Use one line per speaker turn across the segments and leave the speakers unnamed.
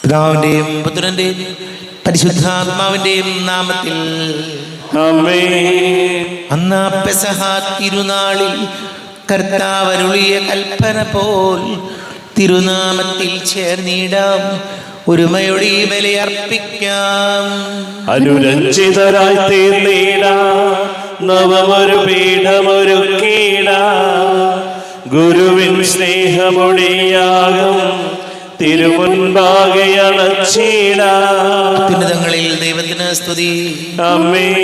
പിതാവിന്റെയും പുത്രന്റെയും പരിശുദ്ധാത്മാവിന്റെയും നാമത്തിൽ
ആമേൻ.
അന്നാ പെസഹ തിരുനാളിൽ കർത്താവ് അരുളിയ കൽപ്പന പോൽ തിരുനാമത്തിൽ ചേർന്നിടാം, ഒരുമയോടെ ഈ ബലിയർപ്പിക്കാം.
അനുരഞ്ജിതരായി തീർന്നിടാം, നവമൊരു പീഠമൊരുക്കിടാം. ഗുരുവിൻ സ്നേഹമൊടിയാകും തിരുമുൻപാകെ അണച്ചിടാം.
അത്യുന്നതങ്ങളിൽ ദൈവത്തിന് സ്തുതി.
ആമേൻ.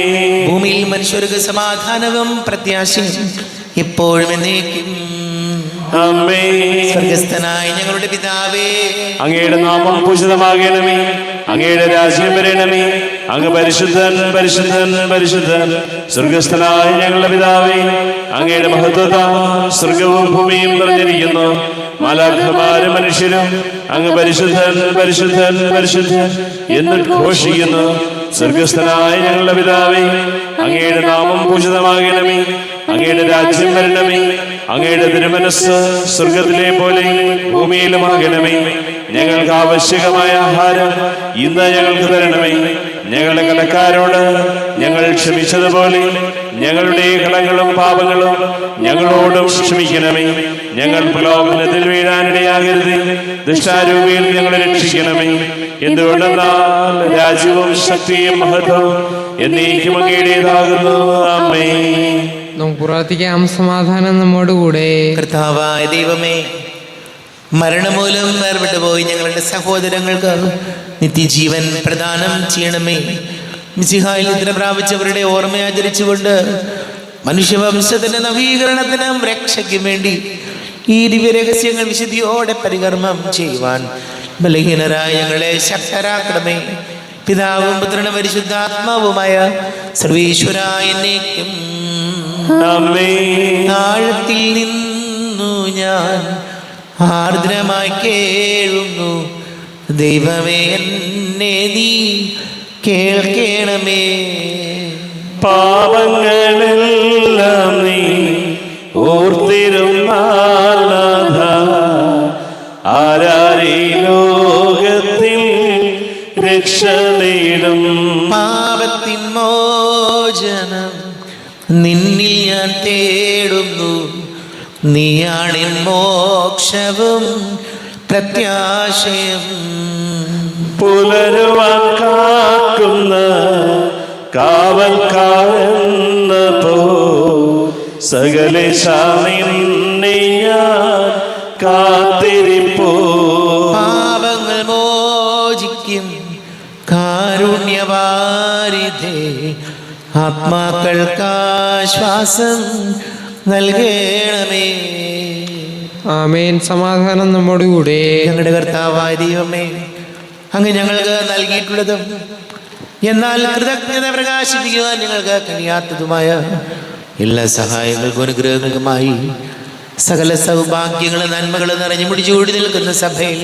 ഭൂമിയിൽ മനുഷ്യർക്ക് സമാധാനവും പ്രത്യാശയും എപ്പോഴും എന്നേക്കും.
ആമേൻ.
സ്വർഗസ്ഥനായ ഞങ്ങളുടെ പിതാവേ,
അങ്ങയുടെ നാമം പൂജിതമാകണമേ, അങ്ങയുടെ രാജ്യം വരണമേ. അങ്ങ് പരിശുദ്ധൻ പരിശുദ്ധൻ പരിശുദ്ധൻ. സ്വർഗസ്ഥനായ ഞങ്ങളുടെ പിതാവേ, അങ്ങയുടെ മഹത്വത്താൽ സ്വർഗവും ഭൂമിയും നിറഞ്ഞിരിക്കുന്നു. മാലാഖമാരും മനുഷ്യരും അങ്ങ് പരിശുദ്ധൻ പരിശുദ്ധൻ പരിശുദ്ധൻ എന്ന് ഘോഷിക്കുന്നു. സ്വർഗസ്ഥനായ ഞങ്ങളുടെ പിതാവേ, അങ്ങയുടെ നാമം പൂജിതമാകണമേ, അങ്ങയുടെ രാജ്യം വരണമേ. അങ്ങയുടെ തിരുമനസ്സ് സ്വർഗത്തിലെ പോലെ ഭൂമിയിലുമാകണമേ. ഞങ്ങൾക്ക് ആവശ്യകമായ ആഹാരം ഇന്ന് ഞങ്ങൾക്ക് തരണമേ. ഞങ്ങളുടെ കടക്കാരോട് ഞങ്ങൾ ക്ഷമിച്ചതുപോലെ ഞങ്ങളുടെ കടങ്ങളും പാപങ്ങളും ഞങ്ങളോടും ക്ഷമിക്കണമേ. ഞങ്ങൾ പ്രലോഭനത്തിൽ വീഴാനിടയാകരുത്, ദുഷ്ടാരൂപിയിൽ ഞങ്ങളെ രക്ഷിക്കണമേ. എന്തുകൊണ്ടെന്നാൽ രാജ്യവും ശക്തിയും മഹത്വവും എന്നേക്കും അങ്ങയുടേതാകുന്നു. ആമേൻ.
നമുക്ക് പ്രാർത്ഥിക്കാം. സമാധാനം നമ്മോടുകൂടെ.
കർത്താവായ ദൈവമേ, മരണമൂലം വേർപെട്ടു പോയി ഞങ്ങളുടെ സഹോദരങ്ങൾക്ക് നിത്യജീവൻ പ്രദാനം ചെയ്യണമേ. മിശിഹായിൽ നിദ്ര പ്രാപിച്ചവരുടെ ഓർമ്മ ആചരിച്ചുകൊണ്ട് മനുഷ്യവംശത്തിന്റെ നവീകരണത്തിനും രക്ഷയ്ക്കും വേണ്ടി ഈ ദിവ്യരഹസ്യങ്ങൾ വിശുദ്ധിയോടെ പരികർമ്മം ചെയ്യുവാൻ ബലഹീനരായ ഞങ്ങളെ ശക്തരാക്കണമേ. പിതാവും പുത്രനും പരിശുദ്ധാത്മാവുമായ സർവീശ്വരായ എന്നേക്കും. താഴത്തിൽ നിന്നു ഞാൻ ആർദ്രമായി കേഴുന്നു, ദൈവമേ എന്നെ നീ കേൾക്കണമേ.
പാപങ്ങളെല്ലാം നീ ഓർത്തിരുന്നാൽ നാഥ, ആരാരീ ലോകത്തിൽ രക്ഷ നേടും.
പാപത്തിൻ മോചനം നിന്നിൽ ഞാൻ തേടുന്നു, നീയാണിൻ മോക്ഷവും പ്രത്യാശയും.
പുലരുവാൻ കാക്കുന്ന കാവൽക്കാരെന്ന പോ സകലേശാ നിന്നെ ഞാൻ കാത്തിരിപ്പോ.
പാപങ്ങൾ മോചിക്കും കാരുണ്യവാരിധേ, ആത്മാക്കൾക്കാശ്വാസം നൽകണമേ.
ആമേൻ. സമാധാനം നമ്മോടുകൂടെ.
ഞങ്ങളുടെ കർത്താവായ ദൈവമേ, അങ്ങ് ഞങ്ങൾക്ക് നൽകിയിട്ടുള്ളതും എന്നാൽ കൃതജ്ഞത പ്രകാശിപ്പിക്കുവാൻ ഞങ്ങൾക്ക് കഴിയാത്തതുമായ എല്ലാ സഹായങ്ങൾക്കും അനുഗ്രഹങ്ങൾക്കുമായി സകല സൗഭാഗ്യങ്ങളും നന്മകളും നിറഞ്ഞു മുടിച്ചുകൂടി നിൽക്കുന്ന സഭയിൽ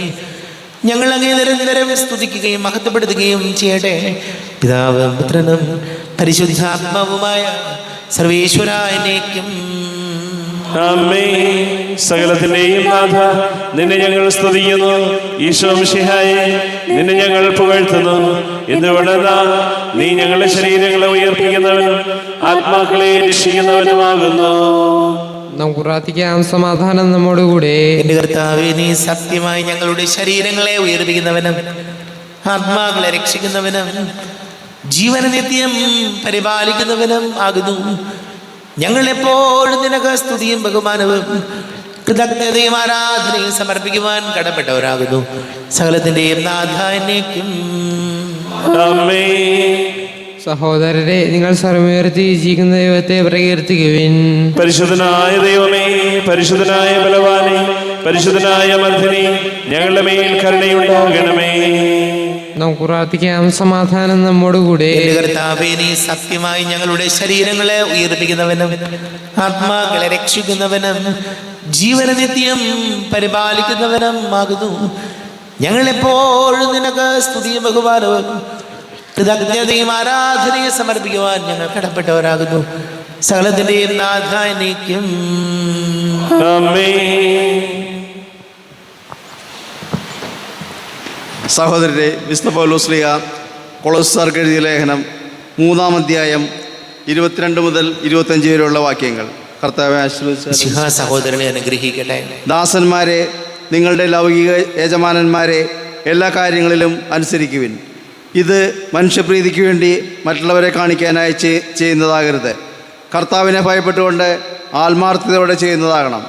ഞങ്ങൾ അങ്ങേ നിരന്തരം സ്തുതിക്കുകയും മഹത്വപ്പെടുത്തുകയും ചെയ്യട്ടെ. പിതാവും പുത്രനും പരിശുദ്ധാത്മാവുമായ സർവേശ്വരായ എന്നേക്കും.
ആമേൻ. സകലത്തിന്റെയും നാഥ, നിന്നെ ഞങ്ങൾ സ്തുതിക്കുന്നു. ഈശോ മിശിഹായേ, നിന്നെ ഞങ്ങൾ പുകഴ്ത്തുന്നു. എന്തുകൊണ്ടെന്നാൽ നീ ഞങ്ങളുടെ ശരീരങ്ങളെ ഉയർപ്പിക്കുന്നവനും ആത്മാക്കളെ രക്ഷിക്കുന്നവനുമാകുന്നു.
നമുക്ക് പ്രാർത്ഥിക്കാം. സമാധാനം നമ്മോടുകൂടെ.
എന്റെ കർത്താവേ, നീ സത്യമായി ഞങ്ങളുടെ ശരീരങ്ങളെ ഉയർപ്പിക്കുന്നവനും ആത്മാക്കളെ രക്ഷിക്കുന്നവനും ജീവന നിത്യം പരിപാലിക്കുന്നവനും ആകുന്നു. ഞങ്ങൾ എപ്പോഴും നിനക്ക് സ്തുതിയും ബഹുമാനവും കൃതജ്ഞതയും ആരാധനയും സമർപ്പിക്കുവാൻ കടപ്പെട്ടവരാകുന്നു. സകലത്തിന്റെയും നാഥ എന്നേക്കും.
സഹോദരരെ, നിങ്ങൾ സർവ്വമുയർത്തി ജീവിക്കുന്ന ദൈവത്തെ പ്രകീർത്തിക്കുവിൻ.
പരിശുദ്ധനായ ദൈവമേ, പരിശുദ്ധനായ ബലവാനേ, പരിശുദ്ധനായ മർദ്ദനേ, ഞങ്ങളുടെ മേൽ കരുണയുണ്ടാകണമേ.
നമുക്ക് പ്രാർത്ഥിക്കാം. സമാധാനം നമ്മോടുകൂടെ.
എന്റെ കർത്താവേ, നീ സത്യമായി ഞങ്ങളുടെ ശരീരങ്ങളെ ഉയർപ്പിക്കുന്നവനും ആത്മാക്കളെ രക്ഷിക്കുന്നവനും ജീവന നിത്യം പരിപാലിക്കുന്നവനും ആകുന്നു. ഞങ്ങൾ എപ്പോഴും നിനക്ക് സ്തുതിയും ബഹുമാനവും കൃതജ്ഞതയും ആരാധനയും സമർപ്പിക്കുവാൻ ഞങ്ങൾ കടപ്പെട്ടവരാകുന്നു. സകലത്തിന്റെയും നാഥ എന്നേക്കും.
ആമേൻ.
സഹോദരരെ, വിശുദ്ധ പൗലോസ് ശ്ലീഹ കൊളോസ്യർക്ക് എഴുതിയ ലേഖനം 3-ാം അധ്യായം 22 മുതൽ 25 വരെയുള്ള വാക്യങ്ങൾ. കർത്താവെ ആശീർവദിച്ച
സഹോദരനെ അനുഗ്രഹിക്കട്ടെ.
ദാസന്മാരെ, നിങ്ങളുടെ ലൗകിക യജമാനന്മാരെ എല്ലാ കാര്യങ്ങളിലും അനുസരിക്കുവിൻ. ഇത് മനുഷ്യപ്രീതിക്ക് വേണ്ടി മറ്റുള്ളവരെ കാണിക്കാനായി ചെയ്യുന്നതാകരുത്. കർത്താവിനെ ഭയപ്പെട്ടുകൊണ്ട് ആത്മാർത്ഥതയോടെ ചെയ്യുന്നതാകണം.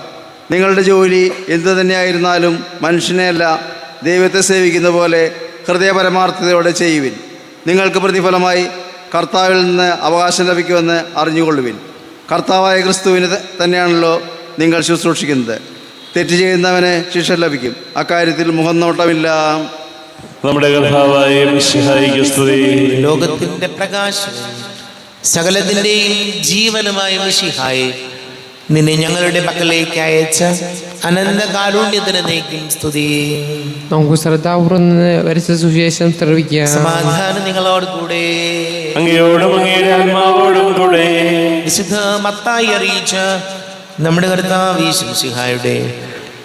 നിങ്ങളുടെ ജോലി എന്തു തന്നെയായിരുന്നാലും മനുഷ്യനെയല്ല ദൈവത്തെ സേവിക്കുന്ന പോലെ ഹൃദയപരമാർത്ഥതയോടെ ചെയ്യുവിൻ. നിങ്ങൾക്ക് പ്രതിഫലമായി കർത്താവിൽ നിന്ന് അവകാശം ലഭിക്കുമെന്ന് അറിഞ്ഞുകൊള്ളുവിൻ. കർത്താവായ ക്രിസ്തുവിന് തന്നെയാണല്ലോ നിങ്ങൾ ശുശ്രൂഷിക്കുന്നത്. തെറ്റ് ചെയ്യുന്നവന് ശിക്ഷ ലഭിക്കും. അക്കാര്യത്തിൽ മുഖം നോട്ടമില്ല.
നമ്മുടെ കർത്താവായ മിശിഹായിക്ക് സ്തുതി.
ലോകത്തിന്റെ പ്രകാശം സകലത്തിന്റെയും ജീവനുമായ മിശിഹായെ, നിന്നെ ഞങ്ങളുടെ പക്കലേക്ക് അയച്ച അനന്ത കാരുണ്യത്തിന് നീക്കും സ്തുതി.
നമുക്ക് ശ്രദ്ധാപൂർവം വരച്ച സുവിശേഷം ശ്രവിക്കാം.
സമാധാനം നിങ്ങളോട് കൂടെ.
അങ്ങയോടും അങ്ങയുടെ ആത്മാവോടും കൂടെ.
വിശുദ്ധ മത്തായി അറിയിച്ച നമ്മുടെ കർത്താവ് യേശു മിശിഹായുടെ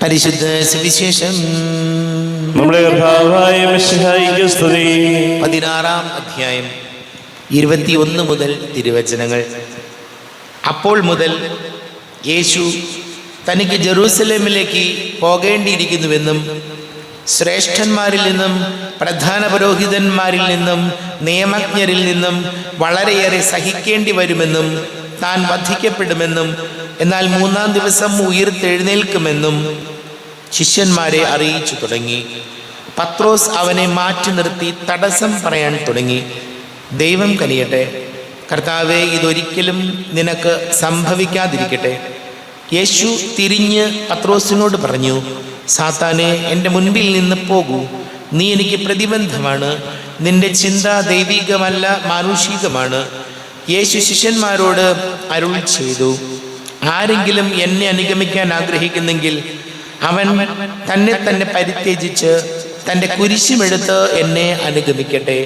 പരിശുദ്ധ സുവിശേഷം.
നമ്മുടെ കർത്താവായ മിശിഹായിക്ക് സ്തുതി.
16-ാം അധ്യായം 21 മുതൽ തിരുവചനങ്ങൾ. അപ്പോൾ മുതൽ യേശു തനിക്ക് ജെറൂസലേമിലേക്ക് പോകേണ്ടിയിരിക്കുന്നുവെന്നും ശ്രേഷ്ഠന്മാരിൽ നിന്നും പ്രധാന പുരോഹിതന്മാരിൽ നിന്നും നിയമജ്ഞരിൽ നിന്നും വളരെയേറെ സഹിക്കേണ്ടി വരുമെന്നും താൻ വധിക്കപ്പെടുമെന്നും എന്നാൽ 3-ാം ദിവസം ഉയിർത്തെഴുന്നേൽക്കുമെന്നും ശിഷ്യന്മാരെ അറിയിച്ചു തുടങ്ങി. പത്രോസ് അവനെ മാറ്റി നിർത്തി തടസ്സം പറയാൻ തുടങ്ങി. ദൈവം കനിയട്ടെ, കർത്താവേ, ഇതൊരിക്കലും നിനക്ക് സംഭവിക്കാതിരിക്കട്ടെ. യേശു തിരിഞ്ഞ് പത്രോസിനോട് പറഞ്ഞു, സാത്താനെ, എൻ്റെ മുൻപിൽ നിന്ന് പോകൂ. നീ എനിക്ക് പ്രതിബന്ധമാണ്. നിന്റെ ചിന്ത ദൈവികമല്ല, മാനുഷികമാണ്. യേശു ശിഷ്യന്മാരോട് അരുൾ ചെയ്തു, ആരെങ്കിലും എന്നെ അനുഗമിക്കാൻ ആഗ്രഹിക്കുന്നെങ്കിൽ അവൻ തന്നെ പരിത്യജിച്ച് തൻ്റെ കുരിശുമെടുത്ത് എന്നെ അനുഗമിക്കട്ടെ.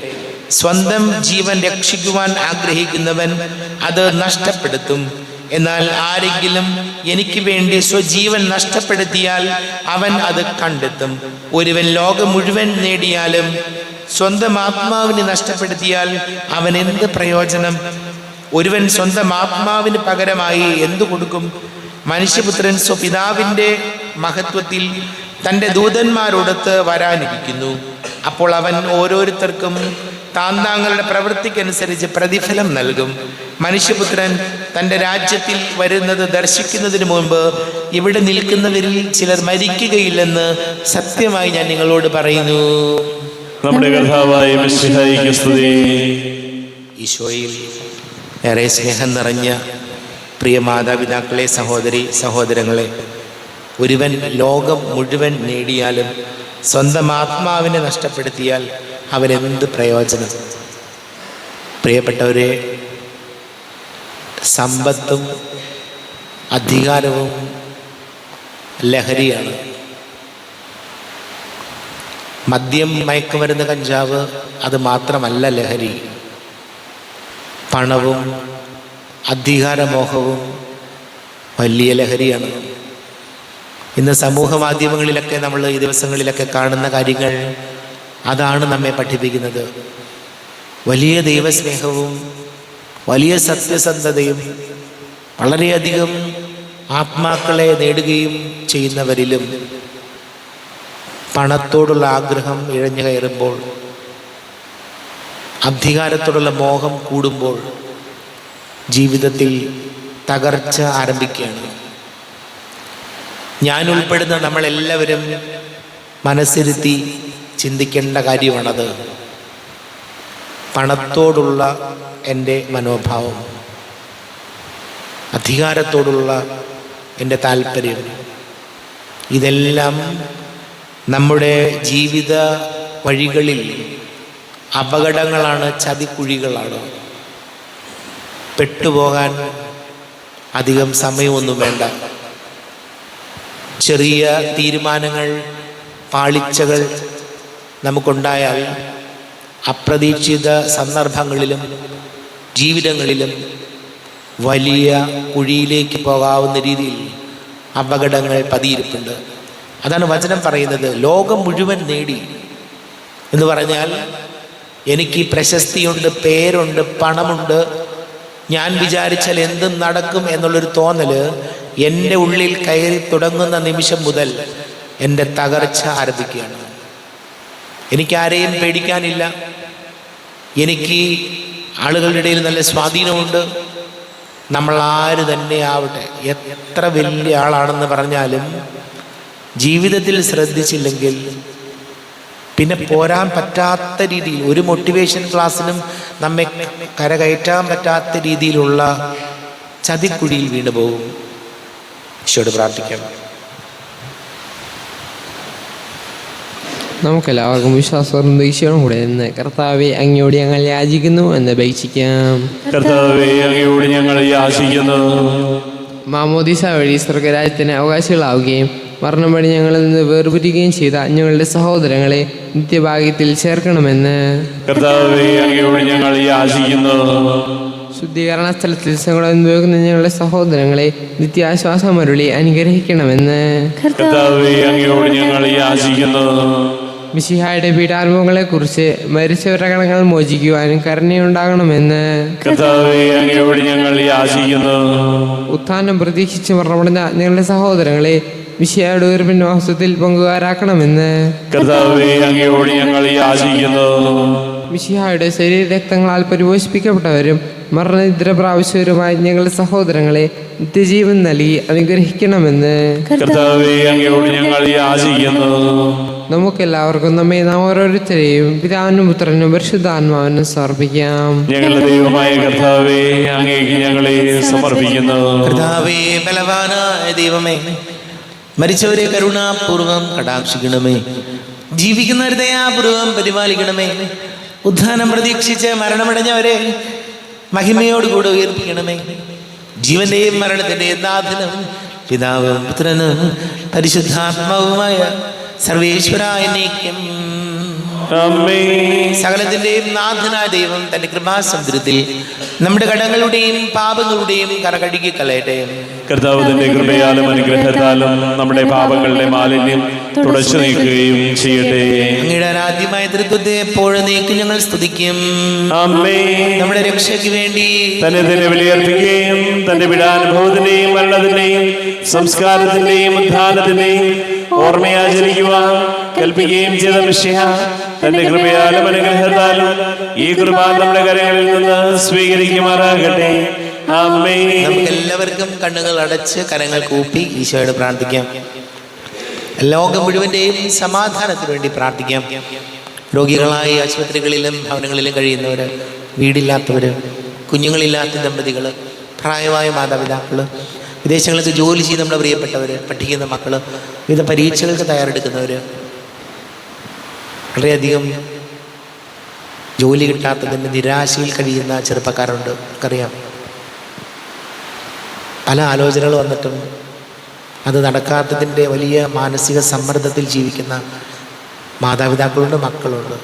സ്വന്തം ജീവൻ രക്ഷിക്കുവാൻ ആഗ്രഹിക്കുന്നവൻ അത് നഷ്ടപ്പെടുത്തും. എന്നാൽ ആരെങ്കിലും എനിക്ക് വേണ്ടി സ്വജീവൻ നഷ്ടപ്പെടുത്തിയാൽ അവൻ അത് കണ്ടെത്തും. ഒരുവൻ ലോകം മുഴുവൻ നേടിയാലും സ്വന്തം ആത്മാവിനെ നഷ്ടപ്പെടുത്തിയാൽ അവൻ എന്ത് പ്രയോജനം? ഒരുവൻ സ്വന്തം ആത്മാവിന് പകരമായി എന്തു കൊടുക്കും? മനുഷ്യപുത്രൻ സ്വപിതാവിൻ്റെ മഹത്വത്തിൽ തൻ്റെ ദൂതന്മാരോടൊത്ത് വരാനിരിക്കുന്നു. അപ്പോൾ അവൻ ഓരോരുത്തർക്കും താന്താങ്ങളുടെ പ്രവൃത്തിക്കനുസരിച്ച് പ്രതിഫലം നൽകും. മനുഷ്യപുത്രൻ തൻ്റെ രാജ്യത്തിൽ വരുന്നത് ദർശിക്കുന്നതിന് മുമ്പ് ഇവിടെ നിൽക്കുന്നവരിൽ ചിലർ മരിക്കുകയില്ലെന്ന് സത്യമായി ഞാൻ നിങ്ങളോട് പറയുന്നു.
നമ്മുടെ കർത്താവായ മിശിഹായിക്ക് സ്തുതി.
ഈശോയിൽ ഏറെ സ്നേഹം നിറഞ്ഞ പ്രിയ മാതാപിതാക്കളെ, സഹോദരി സഹോദരങ്ങളെ, ഒരുവൻ ലോകം മുഴുവൻ നേടിയാലും സ്വന്തം ആത്മാവിനെ നഷ്ടപ്പെടുത്തിയാൽ അവനെന്ത് പ്രയോജനം? പ്രിയപ്പെട്ടവരെ, സമ്പത്തും അധികാരവും ലഹരിയാണ്. മദ്യം, മയക്കുമരുന്ന്, കഞ്ചാവ് അത് മാത്രമല്ല ലഹരി. പണവും അധികാരമോഹവും വലിയ ലഹരിയാണ്. ഇന്ന് സമൂഹ മാധ്യമങ്ങളിലൊക്കെ നമ്മൾ ഈ ദിവസങ്ങളിലൊക്കെ കാണുന്ന കാര്യങ്ങൾ അതാണ് നമ്മെ പഠിപ്പിക്കുന്നത്. വലിയ ദൈവസ്നേഹവും വലിയ സത്യസന്ധതയും വളരെയധികം ആത്മാക്കളെ നേടുകയും ചെയ്യുന്നവരിലും പണത്തോടുള്ള ആഗ്രഹം ഇഴഞ്ഞു കയറുമ്പോൾ, അധികാരത്തോടുള്ള മോഹം കൂടുമ്പോൾ ജീവിതത്തിൽ തകർച്ച ആരംഭിക്കുകയാണ്. ഞാൻ ഉൾപ്പെടുന്ന നമ്മളെല്ലാവരും മനസ്സിരുത്തി ചിന്തിക്കേണ്ട കാര്യമാണത്. പണത്തോടുള്ള എൻ്റെ മനോഭാവം, അധികാരത്തോടുള്ള എൻ്റെ താല്പര്യം, ഇതെല്ലാം നമ്മുടെ ജീവിത വഴികളിൽ അപകടങ്ങളാണ്, ചതിക്കുഴികളാണ്. പെട്ടുപോകാൻ അധികം സമയമൊന്നും വേണ്ട. ചെറിയ തീരുമാനങ്ങൾ, പാളിച്ചകൾ നമുക്കുണ്ടായാൽ അപ്രതീക്ഷിത സന്ദർഭങ്ങളിലും ജീവിതങ്ങളിലും വലിയ കുഴിയിലേക്ക് പോകാവുന്ന രീതിയിൽ അപകടങ്ങൾ പതിയിരിപ്പുണ്ട്. അതാണ് വചനം പറയുന്നത്. ലോകം മുഴുവൻ നേടി എന്ന് പറഞ്ഞാൽ എനിക്ക് പ്രശസ്തിയുണ്ട്, പേരുണ്ട്, പണമുണ്ട്, ഞാൻ വിചാരിച്ചാൽ എന്തും നടക്കും എന്നുള്ളൊരു തോന്നൽ എൻ്റെ ഉള്ളിൽ കയറി തുടങ്ങുന്ന നിമിഷം മുതൽ എൻ്റെ തകർച്ച ആരംഭിക്കുകയാണ്. എനിക്കാരെയും പേടിക്കാനില്ല. എനിക്ക് ആളുകളുടെ ഇടയിൽ നല്ല സ്വാധീനമുണ്ട്. നമ്മൾ ആര് തന്നെ ആവട്ടെ, എത്ര വലിയ ആളാണെന്ന് പറഞ്ഞാലും ജീവിതത്തിൽ ശ്രദ്ധിച്ചില്ലെങ്കിൽ പിന്നെ പോരാൻ പറ്റാത്ത രീതിയിൽ, ഒരു മോട്ടിവേഷൻ ക്ലാസ്സിനും നമ്മെ കരകയറ്റാൻ പറ്റാത്ത രീതിയിലുള്ള ചതിക്കുഴിയിൽ വീണു പോകും. ഈശോയോട് പ്രാർത്ഥിക്കാം.
നമുക്കെല്ലാവർക്കും വിശ്വാസവും പ്രതീക്ഷയോടും കൂടെ നിന്ന് കർത്താവെ അങ്ങയോട് ഞങ്ങൾ യാചിക്കുന്നു എന്ന് അപേക്ഷിക്കാം.
കർത്താവേ, അങ്ങയോട് ഞങ്ങൾ യാചിക്കുന്നു.
മാമോദീസ വഴി സ്വർഗരാജ്യത്തിന് അവകാശികളാവുകയും മരണം വഴി ഞങ്ങളിൽ നിന്ന് വേർപിരിക്കുകയും ചെയ്ത ഞങ്ങളുടെ സഹോദരങ്ങളെ നിത്യഭാഗ്യത്തിൽ ചേർക്കണമെന്ന്
കർത്താവേ, അങ്ങയോട് ഞങ്ങൾ യാചിക്കുന്നു.
ശുദ്ധീകരണ സ്ഥലത്തിൽ സങ്കടം അനുഭവിക്കുന്ന ഞങ്ങളുടെ സഹോദരങ്ങളെ നിത്യാശ്വാസം അരുളി അനുഗ്രഹിക്കണമെന്ന്
കർത്താവേ, അങ്ങയോട് ഞങ്ങൾ യാചിക്കുന്നു.
മിശിഹായുടെ പീഡാനുഭവങ്ങളെ കുറിച്ച് മരിച്ചവരുടെ കടങ്ങൾ മോചിക്കുവാനും കരുണയുണ്ടാകണമെന്ന്
കർത്താവേ, അങ്ങയോട് ഞങ്ങൾ യാചിക്കുന്നു.
ഉത്ഥാനം പ്രതീക്ഷിച്ച് മരണമടഞ്ഞ ഞങ്ങളുടെ സഹോദരങ്ങളെ മിശിഹായുടെ ഉയർപ്പിന്റെ വാസത്തിൽ പങ്കുകാരാക്കണമെന്ന്
കർത്താവേ, അങ്ങയോട് ഞങ്ങൾ യാചിക്കുന്നു.
മിശിഹായുടെ ശരീരരക്തങ്ങളാൽ പരിപോഷിപ്പിക്കപ്പെട്ടവരും മരണനിദ്ര പ്രാവശ്യവരുമായ ഞങ്ങളുടെ സഹോദരങ്ങളെ നിത്യജീവൻ നൽകി അനുഗ്രഹിക്കണമെന്ന്
കർത്താവേ, അങ്ങയോട് ഞങ്ങൾ യാചിക്കുന്നു.
നമുക്കെല്ലാവർക്കും നാം ഓരോരുത്തരെയും പിതാവിനും പുത്രനും പരിശുദ്ധാത്മാവിനും സമർപ്പിക്കാം.
ഞങ്ങളുടെ ദൈവമായ കർത്താവേ, അങ്ങേക്ക് ഞങ്ങളെ സമർപ്പിക്കുന്നു.
കർത്താവേ, ബലവാനായ ദൈവമേ, മരിച്ചവരെ കരുണാപൂർവം കടാക്ഷിക്കണമേ. ജീവിക്കുന്നവരെ ദയാപൂർവം പരിപാലിക്കണമേ. ഉദ്ധാനം പ്രതീക്ഷിച്ച് മരണമടഞ്ഞവരെ മഹിമയോടുകൂടെ ഉയർപ്പിക്കണമേ. ജീവന്റെയും മരണത്തിന്റെയും നാഥനും പിതാവും പുത്രനും പരിശുദ്ധാത്മാവുമായ സർവേശ്വരായ നീക്കം സകലത്തിന്റെയും നാഥനായ ദൈവം തന്റെ കൃപാസമുദ്രത്തിൽ നമ്മുടെ കടങ്ങളുടെയും പാപങ്ങളുടെയും കറകഴുകി കളയട്ടെ.
കർത്താവ് തന്റെ കൃപയാലും അനുഗ്രഹത്താലും നമ്മുടെ പാപങ്ങളുടെ മാലിന്യം തുടച്ചു നീക്കുകയും ചെയ്യട്ടെ.
അങ്ങയുടെ ആരാധ്യമായ തൃത്വത്തെ എപ്പോഴും നീക്കി ഞങ്ങൾ സ്തുതിക്കും. നമ്മുടെ രക്ഷയ്ക്ക് വേണ്ടി
തന്നെ വിലയർപ്പിക്കുകയും തന്റെ പീഡാനുഭവത്തിന്റെയും മരണത്തിന്റെയും സംസ്കാരത്തിന്റെയും ഉദ്ധാനത്തിന്റെയും ഓർമ്മയാചരിക്കുവാൻ കൽപ്പിക്കുകയും ചെയ്ത മിശിഹ തന്റെ കൃപയാലും അനുഗ്രഹത്താലും ഈ കുർബാന നമ്മുടെ കരങ്ങളിൽ നിന്ന് സ്വീകരിക്കുമാറാകട്ടെ. ആമേൻ.
നമുക്ക് എല്ലാവർക്കും കണ്ണുകൾ അടച്ച് കരങ്ങൾ കൂപ്പി ഈശോയോട് പ്രാർത്ഥിക്കാം. ലോകം മുഴുവന്റെയും സമാധാനത്തിന് വേണ്ടി പ്രാർത്ഥിക്കാം. രോഗികളായി ആശുപത്രികളിലും ഭവനങ്ങളിലും കഴിയുന്നവര്, വീടില്ലാത്തവര്, കുഞ്ഞുങ്ങളില്ലാത്ത ദമ്പതികള്, പ്രായമായ മാതാപിതാക്കള്, വിദേശങ്ങൾക്ക് ജോലി ചെയ്ത് നമ്മുടെ പ്രിയപ്പെട്ടവര്, പഠിക്കുന്ന മക്കള്, വിവിധ പരീക്ഷകൾക്ക് തയ്യാറെടുക്കുന്നവര്, വളരെയധികം ജോലി കിട്ടാത്തതിൻ്റെ നിരാശയിൽ കഴിയുന്ന ചെറുപ്പക്കാരുണ്ട്. നമുക്കറിയാം, പല ആലോചനകൾ വന്നിട്ടും അത് നടക്കാത്തതിൻ്റെ വലിയ മാനസിക സമ്മർദ്ദത്തിൽ ജീവിക്കുന്ന മാതാപിതാക്കളുണ്ട്, മക്കളുണ്ട്.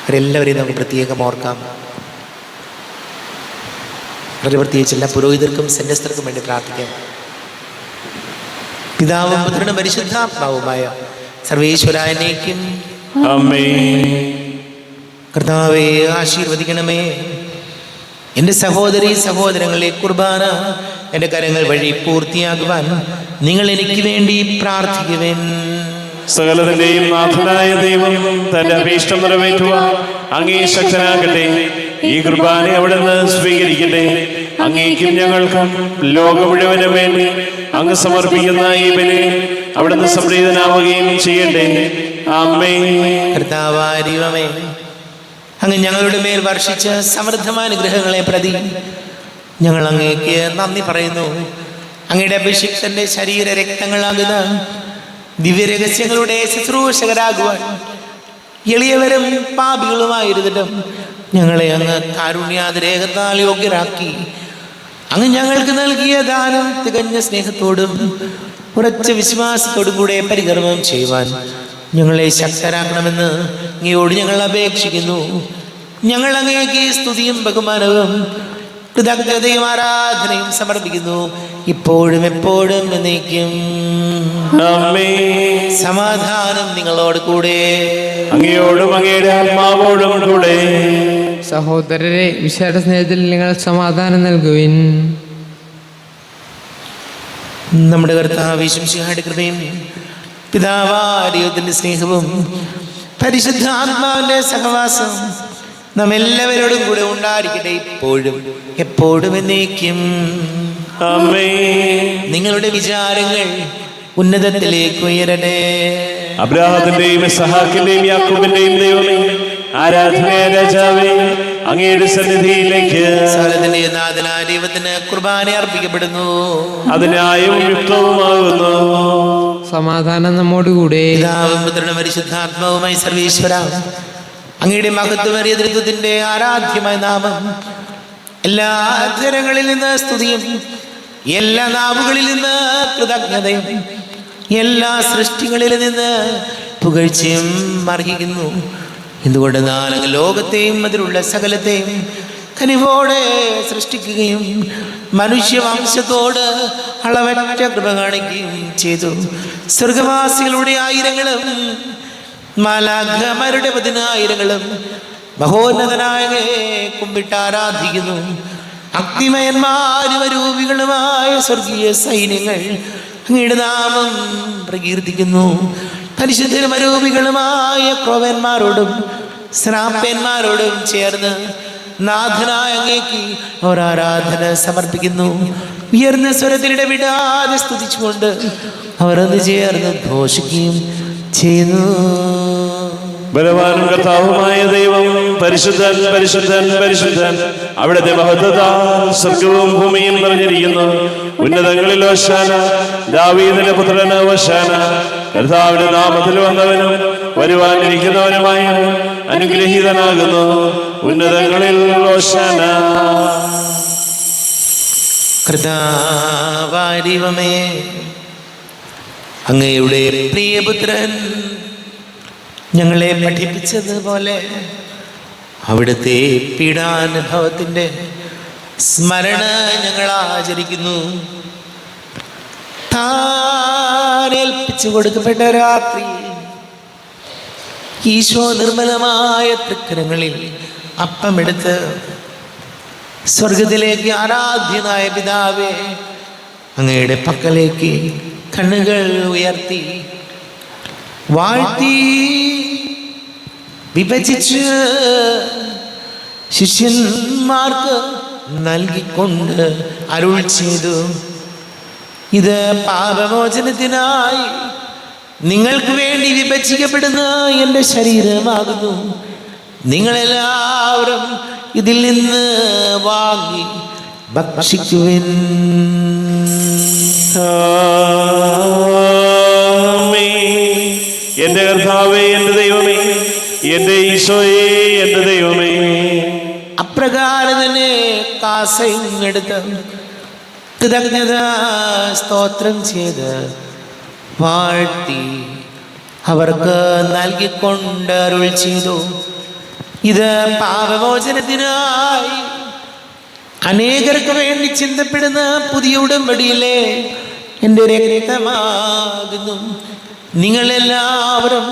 അവരെല്ലാവരെയും നമുക്ക് പ്രത്യേകം ഓർക്കാം. വളരെ പ്രത്യേകിച്ച് എല്ലാ പുരോഹിതർക്കും സന്യസ്തർക്കും വേണ്ടി പ്രാർത്ഥിക്കാം. പിതാവും പുത്രനും പരിശുദ്ധാത്മാവുമായ സർവേശ്വരായനേക്കും കർത്താവേ ആശീർവദിക്കണമേ. എൻ്റെ സഹോദരീ സഹോദരങ്ങളെ, കുർബാന എൻ്റെ കരങ്ങൾ വഴി പൂർത്തിയാകുവാൻ നിങ്ങൾ എനിക്ക് വേണ്ടി പ്രാർത്ഥിക്കുവേൻ.
സകലത്തിന്റെയും നാഥനായ ദൈവം തന്റെ അഭീഷ്ടം നിറവേറ്റുവാൻ അങ്ങേ ശക്തനാകട്ടെ. ഈ കുർബാന അവിടുന്ന് സ്വീകരിക്കട്ടെ. അങ്ങേക്കും ഞങ്ങൾക്കും ലോകം മുഴുവനും വേണ്ടി അങ്ങ് സമർപ്പിക്കുന്ന ഈ ബലി അവിടുന്ന് സംപ്രീതനാവുകയും ചെയ്യട്ടെ. ആമേൻ.
കർത്താവായ ദൈവമേ, അങ്ങ് ഞങ്ങളുടെ മേൽ വർഷിച്ച സമൃദ്ധമായ അനുഗ്രഹങ്ങളെ പ്രതി ഞങ്ങൾ അങ്ങേക്ക് നന്ദി പറയുന്നു. അങ്ങയുടെ അഭിഷിക്തന്റെ ശരീര രക്തങ്ങളാകുന്ന ദിവ്യരഹസ്യങ്ങളുടെ ശുശ്രൂഷകരാകുവാൻ എളിയവരും പാപികളുമായിരുന്നിട്ടും ഞങ്ങളെ അങ്ങ് കാരുണ്യാതിരേഖത്താൽ യോഗ്യരാക്കി. അങ്ങ് ഞങ്ങൾക്ക് നൽകിയ ദാനം തികഞ്ഞ സ്നേഹത്തോടും ഉറച്ച വിശ്വാസത്തോടും കൂടെ പരികർമ്മം ചെയ്യുവാൻ ഞങ്ങളെ ശക്തരാക്കണമെന്ന് അങ്ങയോട് ഞങ്ങൾ അപേക്ഷിക്കുന്നു. ഞങ്ങൾ അങ്ങേക്ക് സ്തുതിയും ബഹുമാനവും കൃതജ്ഞതയും ആരാധനയും സമർപ്പിക്കുന്നു, ഇപ്പോഴും എപ്പോഴും എന്നേക്കും.
ആമേൻ.
സമാധാനം നിങ്ങളോട് കൂടെ.
അങ്ങയോടും അങ്ങയുടെ ആത്മാവോടും കൂടെ.
സഹോദരരെ, വിശേഷ സ്നേഹത്തിൽ നിങ്ങൾ സമാധാനം നൽകുവിൻ.
നമ്മുടെ കർത്താവ് യേശുമിശിഹായുടെ കൃപയും പിതാവായ ദൈവത്തിന്റെ സ്നേഹവും പരിശുദ്ധാത്മാവിന്റെ സഹവാസം നമ്മെല്ലാവരോടും കൂടെ ഉണ്ടായിരിക്കട്ടെ, ഇപ്പോഴും എപ്പോഴും എന്നേക്കും.
ആമേൻ.
നിങ്ങളുടെ വിചാരങ്ങൾ ഉന്നതത്തിലേക്ക് ഉയരട്ടെ.
അബ്രാഹത്തിന്റെയും ഇസ്ഹാക്കിന്റെയും യാക്കോബിന്റെയും ദൈവമേ, ആരാധനയായ രാജാവേ, അങ്ങയുടെ സന്നിധിയിലേക്ക്
സകലത്തിന്റെ നാഥനായ ദൈവത്തിന് കുർബാന അർപ്പിക്കപ്പെടുന്നു.
അത് ന്യായവും യുക്തവുമാകുന്നു.
സമാധാനം നമ്മോടുകൂടെ.
പിതാവും പുത്രനും പരിശുദ്ധാത്മാവുമായി സർവീശ്വര, അങ്ങയുടെ മഹത്വമേറിയ ത്രിത്വത്തിന്റെ ആരാധ്യമായ നാമം എല്ലാ അധരങ്ങളിൽ നിന്ന് സ്തുതിയും എല്ലാ നാവുകളിൽ നിന്ന് കൃതജ്ഞതയും എല്ലാ സൃഷ്ടികളിൽ നിന്ന് പുകഴ്ചയും അർഹിക്കുന്നു. എന്തുകൊണ്ടെന്നാൽ അങ്ങ് ലോകത്തെയും അതിലുള്ള സകലത്തെയും കനിവോടെ സൃഷ്ടിക്കുകയും മനുഷ്യവംശത്തോട് അളവറ്റ കൃപ കാണിക്കുകയും ചെയ്തു. സ്വർഗവാസികളുടെ ആയിരങ്ങളും മാലാഖമാരുടെ 10,000-ങ്ങളും മഹോന്നതനായ കുമ്പിട്ട് ആരാധിക്കുന്നു. അഗ്നിമയന്മാരും അരൂപികളുമായ സ്വർഗീയ സൈന്യങ്ങൾ അങ്ങയുടെ നാമം പ്രകീർത്തിക്കുന്നു. പരിശുദ്ധരും അരൂപികളുമായ ക്രോവന്മാരോടും ശ്രാപ്പന്മാരോടും ചേർന്ന് നാഥനായ അങ്ങേക്ക് അവർ ആരാധന സമർപ്പിക്കുന്നു. ഉയർന്ന സ്വരത്തിലിടെ വിടാതെ സ്തുതിച്ചുകൊണ്ട് അവർ ഒന്ന് ചേർന്ന് ഘോഷിക്കുകയും ചെയ്യുന്നു.
ബലവാനും കർത്താവുമായ ദൈവം പരിശുദ്ധൻ പരിശുദ്ധൻ പരിശുദ്ധൻ. അവിടുത്തെ മഹത്വത്താൽ സ്വർഗവും ഭൂമിയും നിറഞ്ഞിരിക്കുന്നു. ഉന്നതങ്ങളിൽ ഹോശാന, ദാവീദിന്റെ പുത്രന് ഹോശാന. കർത്താവിന്റെ നാമത്തിൽ വന്നവനും വരുവാനിരിക്കുന്നവനുമായ അനുഗ്രഹീതനാകുന്നു. ഉന്നതങ്ങളിൽ ഹോശാന.
കർത്താവായ ദൈവമേ, അങ്ങയുടെ പ്രിയപുത്രൻ ഞങ്ങളെ പഠിപ്പിച്ചതുപോലെ അവിടുത്തെ പീഡാനുഭവത്തിൻ്റെ സ്മരണ ഞങ്ങൾ ആചരിക്കുന്നു. താനേൽപ്പിച്ചു കൊടുക്കപ്പെട്ട രാത്രി ഈശോ നിർമ്മലമായ തൃക്കരങ്ങളിൽ അപ്പമെടുത്ത് സ്വർഗത്തിലേക്ക് ആരാധ്യനായ പിതാവേ, അങ്ങയുടെ പക്കലേക്ക് കണ്ണുകൾ ഉയർത്തി വാഴ്ത്തി വിഭജിച്ച് ശിഷ്യന്മാർക്ക് നൽകിക്കൊണ്ട് അരുൾ ചെയ്തു, ഇത് പാപമോചനത്തിനായി നിങ്ങൾക്ക് വേണ്ടി വിഭജിക്കപ്പെടുന്ന എൻ്റെ ശരീരമാകുന്നു. നിങ്ങളെല്ലാവരും ഇതിൽ നിന്ന് വാങ്ങി ഭക്ഷിക്കുവിൻ.
എന്റെ കർത്താവേ, എന്റെ ദൈവമേ, എന്റെ ഈശോയേ, എന്റെ ദൈവമേ.
അപ്രകാരം തന്നെ കാസയും എടുത്ത് കൃതജ്ഞത സ്തോത്രം ചെയ്ത് വാഴ്ത്തി അവർക്ക് നൽകിക്കൊണ്ട് അരുൾ ചെയ്തു, ഇത് പാപമോചനത്തിനായി അനേകർക്ക് വേണ്ടി ചിന്തപ്പെടുന്ന പുതിയ ഉടമ്പടിയിലെ എൻ്റെ രക്തമാകുന്നു. നിങ്ങളെല്ലാവരും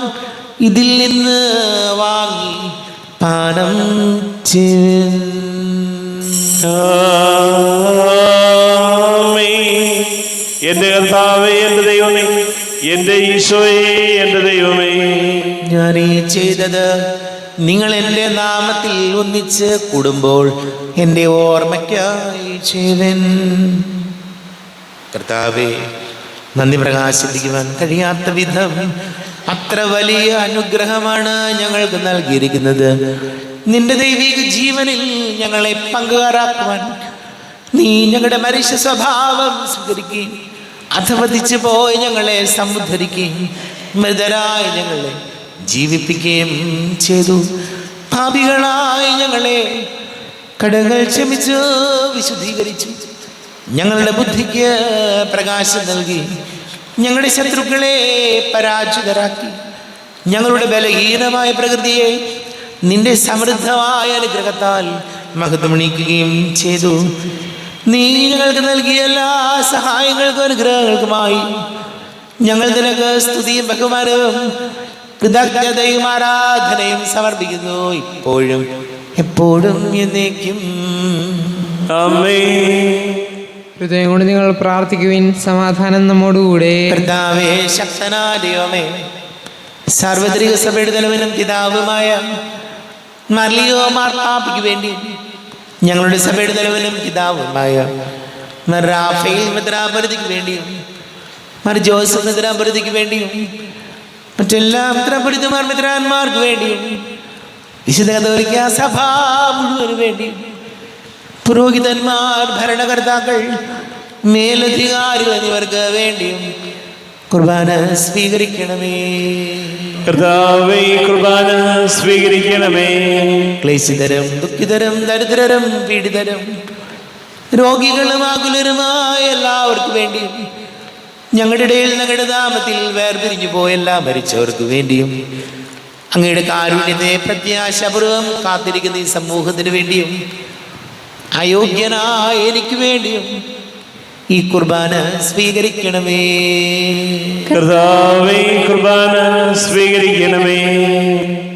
ഇതിൽ നിന്ന് വാങ്ങി പാനം ചെയ്യുവിൻ.
എന്റെ കർത്താവേ, എന്റെ ദൈവമേ, എന്റെ ഈശോയേ, എന്റെ ദൈവമേ.
ഞാൻ ഈ ചെയ്തത് നിങ്ങൾ എൻ്റെ നാമത്തിൽ ഒന്നിച്ച് കൂടുമ്പോൾ എൻ്റെ ഓർമ്മയ്ക്കായി ചെയ്യുവിൻ. കർത്താവേ, നന്ദി പ്രകാശിപ്പിക്കുവാൻ കഴിയാത്ത വിധം അത്ര വലിയ അനുഗ്രഹമാണ് ഞങ്ങൾക്ക് നൽകിയിരിക്കുന്നത്. നിന്റെ ദൈവിക ജീവനിൽ ഞങ്ങളെ പങ്കുകാരാക്കുവാൻ നീ ഞങ്ങളുടെ മനുഷ്യ സ്വഭാവം സ്വീകരിക്കുകയും അധപതിച്ചു പോയി ഞങ്ങളെ സമുദ്ധരിക്കുകയും മൃതരായി ഞങ്ങളെ ജീവിപ്പിക്കുകയും ചെയ്തു. പാപികളായി ഞങ്ങളെ കടങ്ങൾ ക്ഷമിച്ച് വിശുദ്ധീകരിച്ചു. ഞങ്ങളുടെ ബുദ്ധിക്ക് പ്രകാശം നൽകി ഞങ്ങളുടെ ശത്രുക്കളെ പരാജിതരാക്കി. ഞങ്ങളുടെ ബലഹീനമായ പ്രകൃതിയെ നിന്റെ സമൃദ്ധമായ അനുഗ്രഹത്താൽ മഹത്വമണിക്കുകയും ചെയ്തു. നീ ഞങ്ങൾക്ക് നൽകിയ എല്ലാ സഹായങ്ങൾക്കും അനുഗ്രഹങ്ങൾക്കുമായി ഞങ്ങൾ നിനക്ക് സ്തുതിയും ബഹുമാനവും കൃതജ്ഞതയും ആരാധനയും സമർപ്പിക്കുന്നു, ഇപ്പോഴും എപ്പോഴും എന്നേക്കും.
ഹൃദയം കൊണ്ട് നിങ്ങൾ പ്രാർത്ഥിക്കുവിൻ. സമാധാനം നമ്മോടുകൂടെ.
കർത്താവേ, ശക്തനായ ദൈവമേ, സാർവത്രിക സഭയുടെ തലവനും പിതാവുമായ മർലിയോ മാർപ്പാപ്പയ്ക്ക് വേണ്ടി, ഞങ്ങളുടെ സഭയുടെ തലവനും പിതാവുമായ റാഫേൽ മെത്രാപൊലീത്തയ്ക്ക് വേണ്ടിയും ജോസഫ് മെത്രാപൊലീത്തയ്ക്ക് വേണ്ടിയും മറ്റെല്ലാ മെത്രാപൊലീത്തമാർ മെത്രാന്മാർക്ക് വേണ്ടിയും വിശുദ്ധ കത്തോലിക്ക സഭ മുഴുവന് വേണ്ടിയും പുരോഹിതന്മാർ, ഭരണകർത്താക്കൾ, മേലധികാരികൾ എന്നിവർക്ക് വേണ്ടിയും കുർബാന സ്വീകരിക്കണമേ.
കർത്താവേ, കുർബാന സ്വീകരിക്കണമേ.
ക്ലേശിതരും ദുഃഖിതരും ദരിദ്രരും പീഡിതരും രോഗികളും ആകുലരുമായ എല്ലാവർക്കും വേണ്ടിയും ഞങ്ങളുടെ ഇടയിൽ ഞങ്ങളുടെ നാമത്തിൽ വേർപിരിഞ്ഞു പോയ എല്ലാ മരിച്ചവർക്ക് വേണ്ടിയും അങ്ങയുടെ കാരുണ്യത്തെ പ്രത്യാശപൂർവം കാത്തിരിക്കുന്ന ഈ സമൂഹത്തിന് വേണ്ടിയും അയോഗ്യനായ എനിക്ക് വേണ്ടിയും ഈ കുർബാന സ്വീകരിക്കണമേ.
കർത്താവേ, കുർബാന സ്വീകരിക്കണമേ.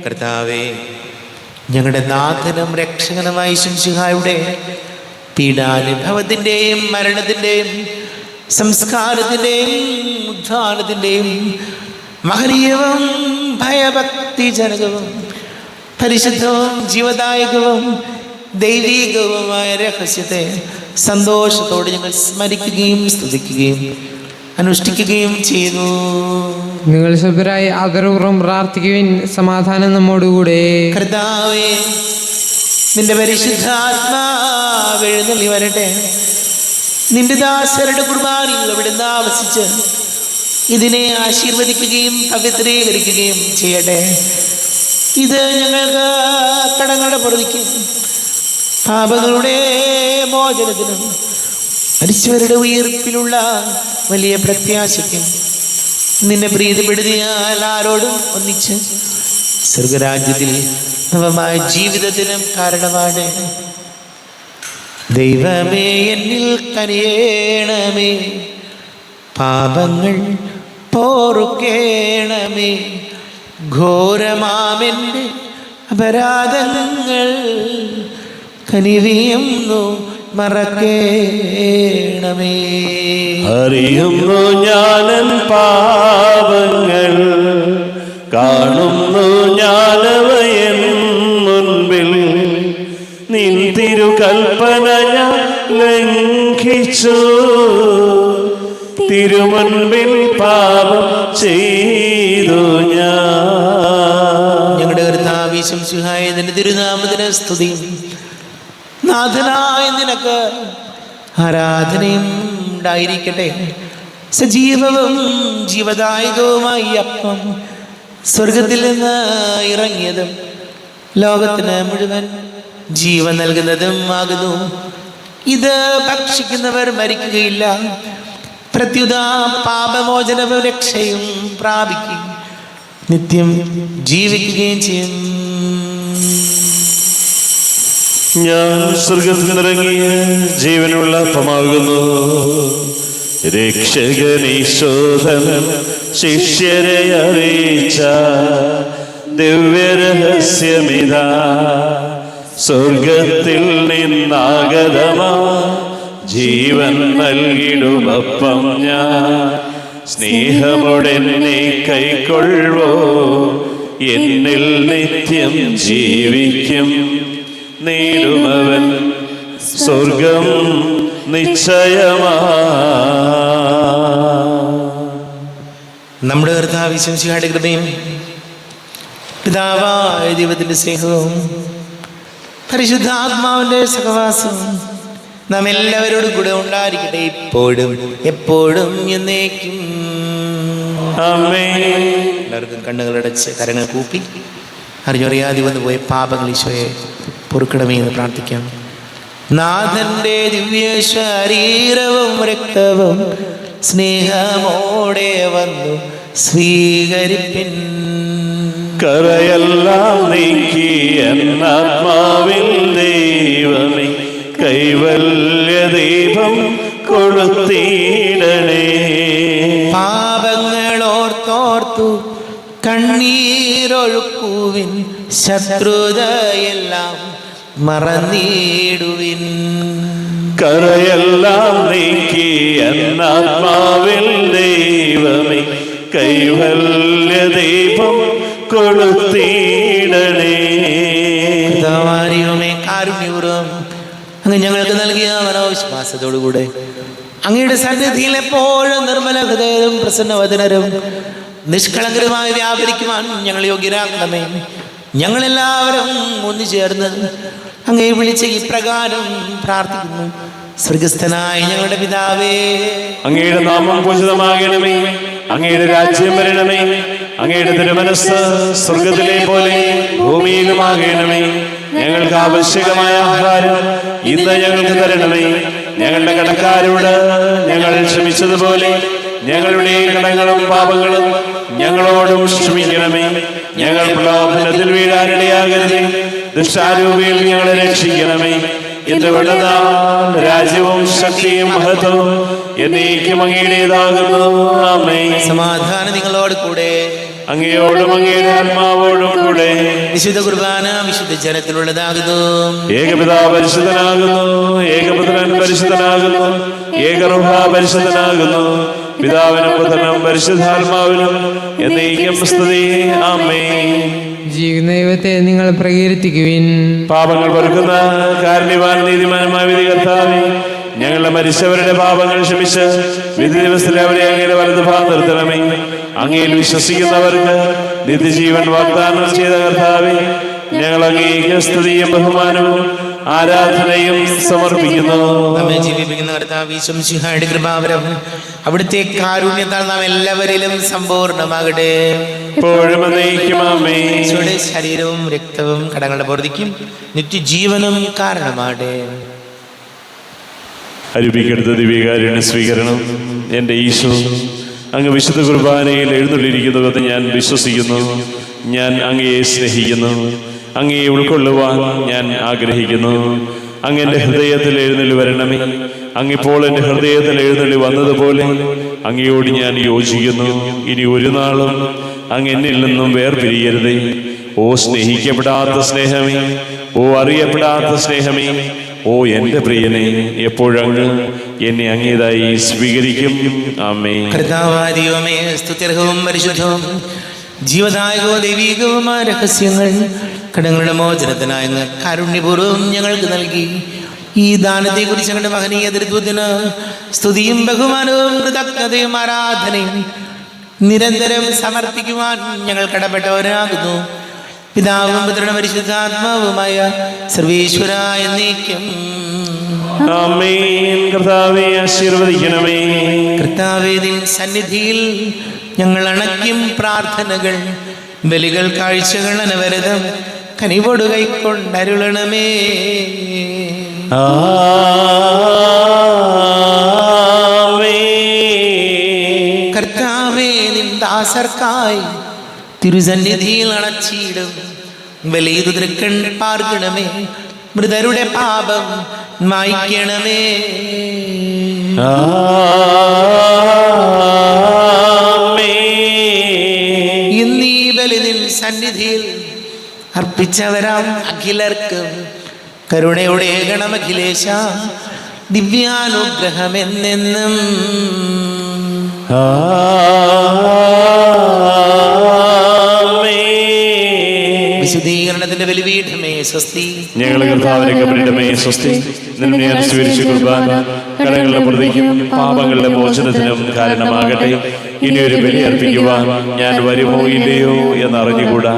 കർത്താവേ, ഞങ്ങളുടെ നാഥനും രക്ഷകനുമായ ശംശിഹായുടെ പീഡാനുഭവത്തിൻ്റെയും മരണത്തിൻ്റെയും സംസ്കാരത്തിൻ്റെയും ഉദ്ധാനത്തിൻ്റെയും മഹനീയവും ഭയഭക്തിജനകവും പരിശുദ്ധവും ജീവദായകവും ദൈവീകവുമായ രഹസ്യത്തെ സന്തോഷത്തോടെ ഞങ്ങൾ സ്മരിക്കുകയും സ്തുതിക്കുകയും അനുഷ്ഠിക്കുകയും ചെയ്യുന്നു.
നിങ്ങൾ ശുഭരായി ആദരപൂർവ്വം പ്രാർത്ഥിക്കുവിൻ. സമാധാനം നമ്മോടുകൂടെ.
കർത്താവേ, നിന്റെ പരിശുദ്ധാത്മാവ് എഴുന്നള്ളി വരട്ടെ. നിന്റെ ദാസരുടെ കുർബാനയിൽ അവിടുന്ന് ആവസിച്ച് ഇതിനെ ആശീർവദിക്കുകയും പവിത്രീകരിക്കുകയും ചെയ്യട്ടെ. ഇത് ഞങ്ങൾക്ക് കടങ്ങളുടെ പൊറുതിക്കും പാപങ്ങളുടെ മോചനത്തിനും മരിച്ചവരുടെ ഉയർപ്പിലുള്ള വലിയ പ്രത്യാശയ്ക്കും നിന്നെ പ്രീതിപ്പെടുത്തിയ എല്ലാവരോടും ഒന്നിച്ച് സ്വർഗരാജ്യത്തിൽ നവമായ ജീവിതത്തിനും കാരണമാണ്. ദൈവമേ, എന്നിൽ കനിയേണമേ, പാപങ്ങൾ പോറുക്കേണമേ, ഘോരമാമെൻ്റെ അപരാധങ്ങൾ കനിവിയുന്നു മറക്കേണമേ.
അറിയുന്നു ഞാനൻ പാപങ്ങൾ, കാണുന്നു ഞാനവയൻ മുൻപിൽ. നിൻ തിരുകൽപ്പന ഞാൻ ലംഘിച്ചു, തിരുമുൻപിൽ പാപം ചെയ്തു ഞാൻ.
ഞങ്ങളുടെ കർത്താവേ ശംസിഹായ നിന്റെ തിരുനാമത്തിന് സ്തുതിയും നാഥനായ നിനക്ക് ആരാധനയും ഉണ്ടായിരിക്കട്ടെ. സജീവവും ജീവദായകവുമായി അപ്പം സ്വർഗത്തിൽ നിന്ന് ഇറങ്ങിയതും ലോകത്തിന് മുഴുവൻ ജീവൻ നൽകുന്നതും ആകുന്നു. ഇത് ഭക്ഷിക്കുന്നവർ മരിക്കുകയില്ല, പ്രത്യുത പാപമോചനവും രക്ഷയും പ്രാപിക്കും, നിത്യം ജീവിക്കുകയും ചെയ്യും.
ഞാൻ സ്വർഗത്തിൽ നിന്നിറങ്ങിയ ജീവനുള്ള അപ്പമാകുന്നു. രക്ഷകനീശോധൻ ശിഷ്യരെ അറിയിച്ച ദിവ്യരഹസ്യമിതാ. സ്വർഗത്തിൽ നിന്നാഗതമാ ജീവൻ നൽകിടുമപ്പം ഞാൻ. സ്നേഹമോടെന്നെ കൈക്കൊള്ളുവോ, എന്നിൽ നിത്യം ജീവിക്കും. നേടുമവൻ സ്വർഗം നിശ്ചയമാ.
നമ്മുടെ കർത്താവ് ശംസിഹായുടെ കൃപയും പിതാവായ ദൈവത്തിൻ്റെ സ്നേഹവും പരിശുദ്ധാത്മാവിൻ്റെ സഹവാസവും നാം എല്ലാവരോടും കൂടെ ഉണ്ടായിരിക്കട്ടെ, ഇപ്പോഴും എപ്പോഴും എന്നേക്കും.
ആമേൻ.
എല്ലാവർക്കും കണ്ണുകളടച്ച് കരങ്ങൾ കൂപ്പി അറിഞ്ഞറിയാതെ വന്നു പോയ പാപങ്ങൾ ഈശോയെ പൊറുക്കണമേ എന്ന് പ്രാർത്ഥിക്കാം. നാഥന്റെ ദിവ്യ ശരീരവും രക്തവും സ്നേഹമോടെ വന്നു സ്വീകരിപ്പിൻ.
കരയെല്ലാം നീക്കി എന്നാത്മാവിൽ ദൈവ കൈവല്യദീപം കൊളുത്തിയിടണേ.
പാപങ്ങളോർത്തോർത്തു കണ്ണീരൊഴുക്കുവിൻ, ശത്രുതയെല്ലാം മറന്നിടുവിൻ.
കറയെല്ലാം നീക്കി എന്നാത്മാവിൽ ദൈവമേ കൈവല്യദീപം കൊളുത്തിയിടണേ.
കർത്താവാരിയുമേ കാരുണ്യപൂർവ്വം അങ്ങ് ഞങ്ങൾക്ക് നൽകിയ മനോവിശ്വാസത്തോടുകൂടെ അങ്ങയുടെ സന്നിധിയിൽ എപ്പോഴും നിർമ്മല ഹൃദയരും പ്രസന്നവദനരും നിഷ്കളങ്കരുമായി വ്യാപരിക്കുവാൻ ഞങ്ങൾ യോഗ്യരാക്കണമേ. ഞങ്ങളെല്ലാവരും ഒന്നു ചേർന്ന് അങ്ങയെ വിളിച്ച് ഇപ്രകാരം പ്രാർത്ഥിക്കുന്നു. സ്വർഗസ്ഥനായ ഞങ്ങളുടെ പിതാവേ,
അങ്ങയുടെ നാമം പൂജിതമാകണമേ. അങ്ങയുടെ രാജ്യം വരണമേ. അങ്ങയുടെ തിരുമനസ്സ് സ്വർഗത്തിലെ പോലെ ഭൂമിയിലുമാകണമേ. ഞങ്ങൾക്ക് ആവശ്യകമായ ആഹാരം ഇന്ന് ഞങ്ങൾക്ക് തരണമേ. ഞങ്ങളുടെ കടക്കാരോട് ഞങ്ങൾ ക്ഷമിച്ചതുപോലെ ഞങ്ങളുടെ കടങ്ങളും പാപങ്ങളും ഞങ്ങളോടും ക്ഷമിക്കണമേ. ഞങ്ങൾ പ്രലോഭനത്തിൽ വീഴാനിടയാകരുതേ. ദുഷ്ടാരൂപിയിൽ ഞങ്ങളെ രക്ഷിക്കണമേ. എന്തുകൊണ്ടെന്നാൽ രാജ്യവും ശക്തിയും മഹത്വവും എന്നേക്കും അങ്ങയുടേതാകുന്നു. ആമേൻ.
സമാധാനം നിങ്ങളോട് കൂടെ.
അങ്ങയോടും അങ്ങയുടെ ആത്മാവോടും കൂടെ.
വിശുദ്ധ കുർബാന വിശുദ്ധ ജനത്തിലുള്ളതാകുന്നു.
ഏകപിതാവ് പരിശുദ്ധനാകുന്നു, ഏകപുത്രൻ പരിശുദ്ധനാകുന്നു, ഏകറുഹ പരിശുദ്ധനാകുന്നു. പിതാവിനും പുത്രനും പരിശുദ്ധാത്മാവിനും എന്നേക്കും സ്തുതി. ആമേൻ.
ജീവിക്കുന്ന ദൈവത്തെ നിങ്ങൾ പ്രകീർത്തിക്കുവിൻ.
പാപങ്ങൾ പൊറുക്കുന്ന കാരുണ്യവാൻ നീതിമാനുമായ വിധി കർത്താവേ, ഞങ്ങളുടെ മരിച്ചവരുടെ പാപങ്ങൾ ക്ഷമിച്ച് വിധി ദിവസത്തിൽ അവരെ അങ്ങയുടെ വലതുഭാഗം നിർത്തണമേ. അങ്ങയിൽ വിശ്വസിക്കുന്നവർക്ക് നിത്യജീവൻ വാഗ്ദാനം ചെയ്ത കർത്താവേ, ഞങ്ങൾ അങ്ങേക്ക് സ്തുതിയും ബഹുമാനവും ആരാധനയും സമർപ്പിക്കുന്നു.
നമ്മെ ജീവിപ്പിക്കുന്ന കർത്താവ് ഈശോമിശിഹായുടെ കൃപാവരം അവിടുത്തെ കാരുണ്യത്താൽ നാം എല്ലാവരിലും സമ്പൂർണ്ണമാകട്ടെ.
ഇപ്പോഴും എന്നേക്കും ആമേൻ.
ഈശോയുടെ ശരീരവും രക്തവും കടങ്ങളുടെ പൊറുതിക്കും നിത്യജീവനും കാരണമാകട്ടെ.
അരുപിക്കെടുത്ത ദിവ്യകാരുണ്യ സ്വീകരണം. എൻ്റെ ഈശോ അങ്ങ് വിശുദ്ധ കുർബാനയിൽ എഴുന്നള്ളിയിരിക്കുന്നുവെന്ന് ഞാൻ വിശ്വസിക്കുന്നു. ഞാൻ അങ്ങയെ സ്നേഹിക്കുന്നു. അങ്ങയെ ഉൾക്കൊള്ളുവാൻ ഞാൻ ആഗ്രഹിക്കുന്നു. അങ്ങ് എൻ്റെ ഹൃദയത്തിൽ എഴുന്നള്ളി വരണമേ. അങ്ങിപ്പോൾ എൻ്റെ ഹൃദയത്തിൽ എഴുന്നള്ളി വന്നതുപോലെ അങ്ങയോട് ഞാൻ യോജിക്കുന്നു. ഇനി ഒരു നാളും അങ്ങ് എന്നിൽ നിന്നും വേർപിരിയരുതേ. ഓ സ്നേഹിക്കപ്പെടാത്ത സ്നേഹമേ, ഓ അറിയപ്പെടാത്ത സ്നേഹമേ, ഓ എൻ്റെ പ്രിയനെ, എപ്പോഴങ്ങ് എന്നെ അങ്ങേതായി സ്വീകരിക്കും. ആമേൻ.
കർത്താവാദിയോമേ, സ്തുത്യർഹവും പരിശുദ്ധവും ജീവദായകവും ദൈവീകവുമായ രഹസ്യങ്ങൾ കടങ്ങളുടെ മോചനത്തിനായി കാരുണ്യപൂർവ്വം ഞങ്ങൾക്ക് നൽകി. ഈ ദാനത്തെക്കുറിച്ച് ഞങ്ങളുടെ മഹനീയ തൃത്വത്തിന് സ്തുതിയും ബഹുമാനവും കൃതജ്ഞതയും ആരാധനയും നിരന്തരം സമർപ്പിക്കുവാൻ ഞങ്ങൾ കടപ്പെട്ടവരാകുന്നു. പിതാവും പുത്രനും പരിശുദ്ധാത്മാവുമായ സർവേശ്വര എന്നേക്കും
ആമേൻ. കർത്താവേ ആശീർവദിക്കണമേ.
കർത്താവേ, നിൻ സന്നിധിയിൽ ഞങ്ങൾ അണയ്ക്കും പ്രാർത്ഥനകൾ, ബലികൾ, കാഴ്ചകൾ അനവരതം കനിവോട് കൈക്കൊണ്ടരുളണമേ.
ആമേൻ.
കർത്താവേ, നിൻ ദാസർക്കായി തിരുസന്നിധിയിൽ അണച്ചിടും ബലിതു തൃക്കൺ പാർക്കണമേ. മൃതരുടെ പാപം മായ്ക്കണമേ. ഇന്നീ ബലി നിൻ സന്നിധിയിൽ അർപ്പിച്ചവരാം അഖിലർക്കും കരുണയുടെ ഗണമഖിലേശ ദിവ്യാനുഗ്രഹമെന്നെന്നും. വിശുദ്ധീകരണത്തിന്റെ ബലിപീഠമേ സ്വസ്തി.
ഞങ്ങൾ കർത്താവിനെ കബരിടമേ സ്വസ്തി. നിന്നെ ഞാൻ സ്വീകരിച്ച കുർബാന കടങ്ങളുടെ പ്രതിക്കും പാപങ്ങളുടെ മോചനത്തിനും കാരണമാകട്ടെ. ഇനിയൊരു ബലി അർപ്പിക്കുവാൻ ഞാൻ വരുമോ ഇല്ലയോ എന്നറിഞ്ഞുകൂടാ.